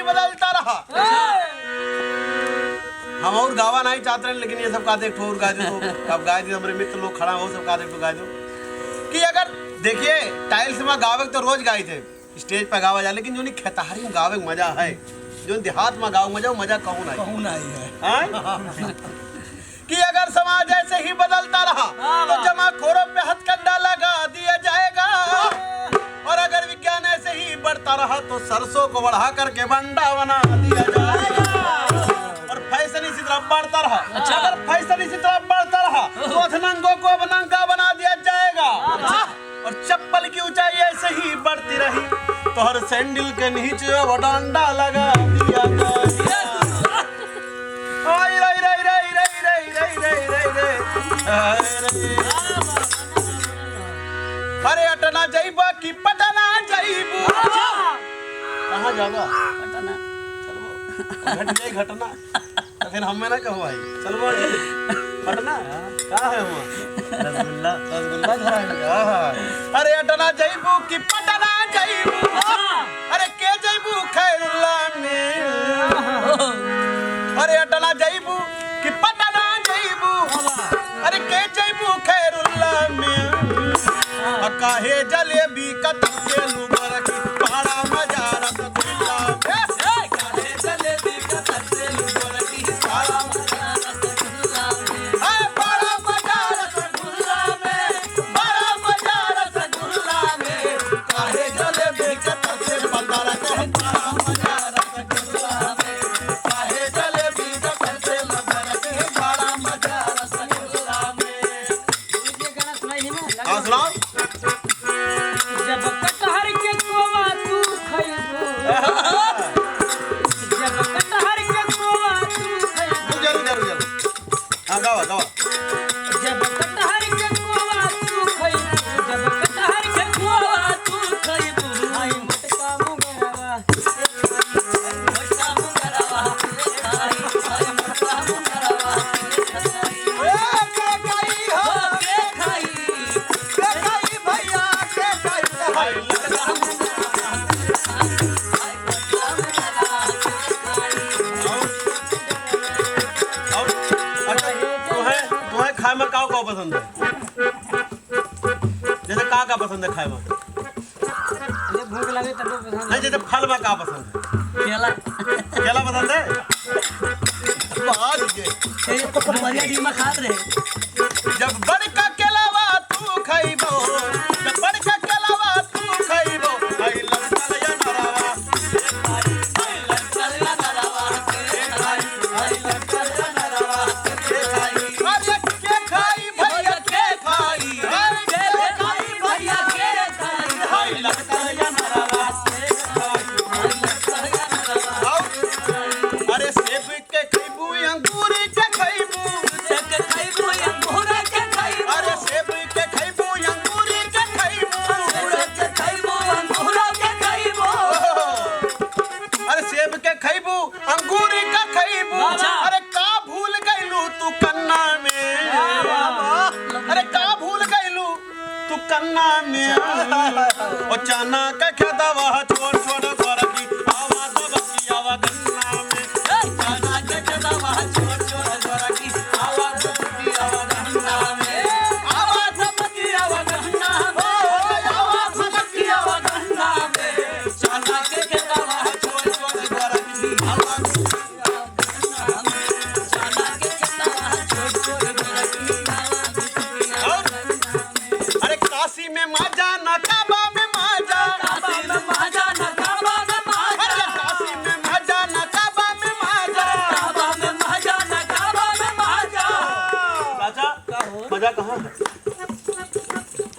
बदलता रहा। हम और गावा नहीं चाहते हैं, लेकिन ये सब कहते एक ठोर गा दे तो अब गा दे। हमारे मित्र लोग खड़ा हो सब कहते तो गा दो कि अगर देखिए टाइल्स में गावे तो रोज गाए थे, स्टेज पर गावा जा, लेकिन जो नहीं खेतारी में गावे मजा है, जो देहात में गाओ मजा कहूँ नहीं है। कि अगर समाज ऐसे ही बदलता रहा तो जमाखोरों पे हथकंडा लगा दिया जाएगा, और अगर विज्ञान ऐसे ही बढ़ता रहा तो सरसों को बढ़ा करके बंडा बना दिया जाएगा, और फैशन इसी तरह बढ़ता रहा। अगर फैशन इसी तरह बढ़ता रहा तो अधनंगों को अब नंगा बना दिया जाएगा, और चप्पल की ऊंचाई ऐसे ही बढ़ती रही तो हर सैंडल के नीचे अब डंडा लगा दिया जाएगा। अरे अटना जाइबा कि पटना जाइबू, कहाँ जागा घट जाए घटना तो फिर हमें ना कहो भाई चल बोल पटना कहाँ है वहाँ रसगुल्ला अरे अटना जाइबू कि पटना जाइबू, अरे के जाइबू खैरुल्ला में, अरे अटना जाइबू कि पटना जाइबू, अरे के जाइबू खैरुल्ला में, काहे जलेबी कतम से लुगर की बड़ा मजा रसगुल्ला में, काहे जलेबी कतम से लुगर की बड़ा मजा रसगुल्ला में, बड़ा मजा रसगुल्ला में, बड़ा मजा रसगुल्ला में, काहे जलेबी कतम से बंदारा को बड़ा मजा रसगुल्ला में, काहे जलेबी कतम से लुगर की बड़ा मजा रसगुल्ला में। ये गाना सुनाई है ना? सुनाओ। जब कटहर के कोवा तू खइबू, जब कटहर के कोवा तू खइबू, जरूर हाँ गावा जब कटहर के कोवा तू खइबू, जब कटहर के कोवा तू खइबू, आई मटका मुंगरवा, मटका मुंगरवा, आई मटका मुंगरवा, के खाई भैया के खाई तुम्हें खाए में का पसंद है? जैसे का पसंद है खाए में? भूख लगे तब पसंद नहीं, जैसे फल में का पसंद है? केला केला पसंद है? खात रहे। जब बड़का केलावा तू खाइबो, जब बड़का केलावा तू खाइबो, आई लड़का या नरावा, आई लड़का या नरावा, आई लड़का या नरावा, अरे के खाई भैया के खाई, के खाई भैया के खाई, आई लड़का या नरावा, आई लड़का या नरावा, अरे सेब के खाइबू अंगूर के खाइबू, अरे सेब के खाइबू अंगूर के खाइबू, अरे सेब के खाइबू अंगूर का खाइबू, अरे का भूल गइलू तू कन्ना में, अरे का भूल गइलू तू कन्ना में, ओ चना का खेतवा छोड़ छोड़ कर की आवाज बसियावा गन्ना में, चना के खेतवा छोड़ छोड़ कर की आवाज बसियावा गन्ना में, आवाज बसियावा गन्ना में, आवाज बसियावा गन्ना में, चना के खेतवा छोड़ छोड़ कर की आवाज बसियावा गन्ना में, चना के खेतवा छोड़ छोड़ कर की आवाज बसियावा गन्ना में। अरे काशी में माजा नकाबा में माजा, काशी में माजा नकाबा में माजा, अरे काशी में माजा नकाबा में माजा, नकाबा में माजा, नकाबा में माजा। चाचा मजा कहाँ है?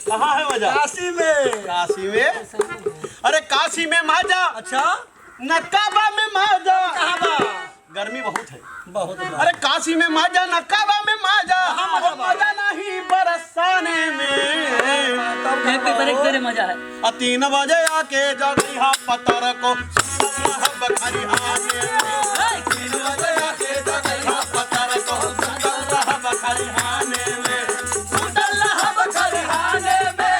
कहाँ है मजा? काशी में। काशी में? अरे काशी में माजा, अच्छा नकाबा में माजा, कहाँ? गर्मी बहुत है। बहुत अरे काशी में माजा नकाबा में माजा, मजा नहीं बरसाने में, तेरे मजा है। 3 बजे आके जगिहा पतर को बखारी आने में, 3 बजे आके जगिहा पतर को बखारी आने में, बखारी आने में,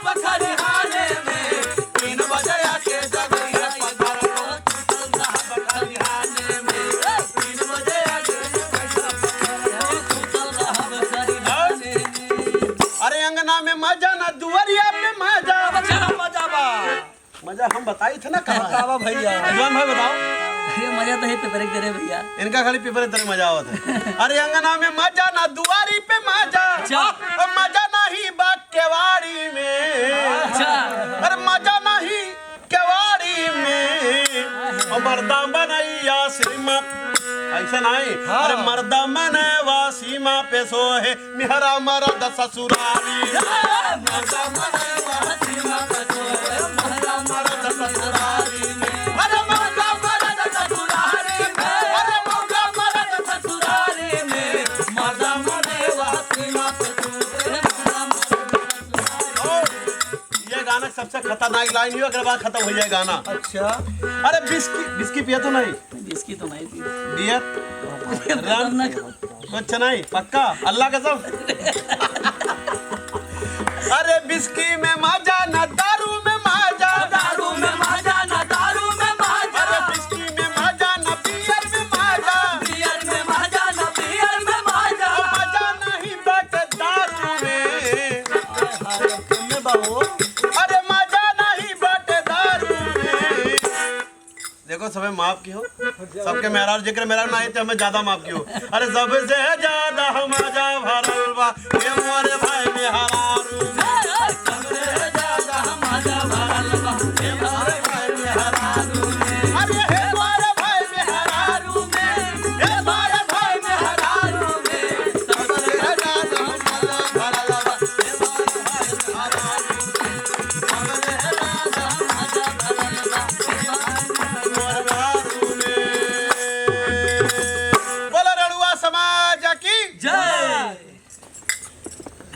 बखारी आने में, 3 बजे आके जगिहा पतर को मजा हम बताई थे ना कहाँ है। बाबा भैया जवान भाई बताओ। अरे मजा तो है पेपर एक तेरे भैया इनका खाली पेपर तरह मजा आवत है। अरे अंगना में मजा ना दुआरी पे मजा, अच्छा। और मजा नहीं बा केवाड़ी में। अच्छा अरे मजा नहीं केवाड़ी में, और मर्दा बनैया सीमा ऐसा नहीं। अरे मर्दा मनवा सीमा पे सोहे मेहरा मरद ससुराली। मर्दा मनवा सीमा पे सोहे मेहरा मरद ससुराली में। अरे मर्दा मरद ससुराली में, अरे मर्दा मरद ससुराली में, मर्दा मनवा सीमा पे सोहे मेहरा मरद ससुराली। ये गाना सबसे खतरनाक लाइन हुई, अगर बात खत्म हो जाए गाना। अच्छा अरे बिस्की पिया तो नहीं? इसकी तो नहीं थी बियर राम ना कुछ नहीं पक्का अल्लाह कसम। अरे बिस्की में मजा ना दारू में मजा, दारू में मजा ना दारू में मजा, अरे बिस्की में मजा ना बियर में मजा, बियर में मजा ना बियर में मजा, मजा नहीं बट दारू में। अरे मजा नहीं बट दारू में। देखो सबे माफ की हो, सबके मेहरार जिक्र मेहरार ना आए तो हमें ज्यादा माफ की हो। अरे सबसे ज्यादा हम मजा भरल बा ये मोर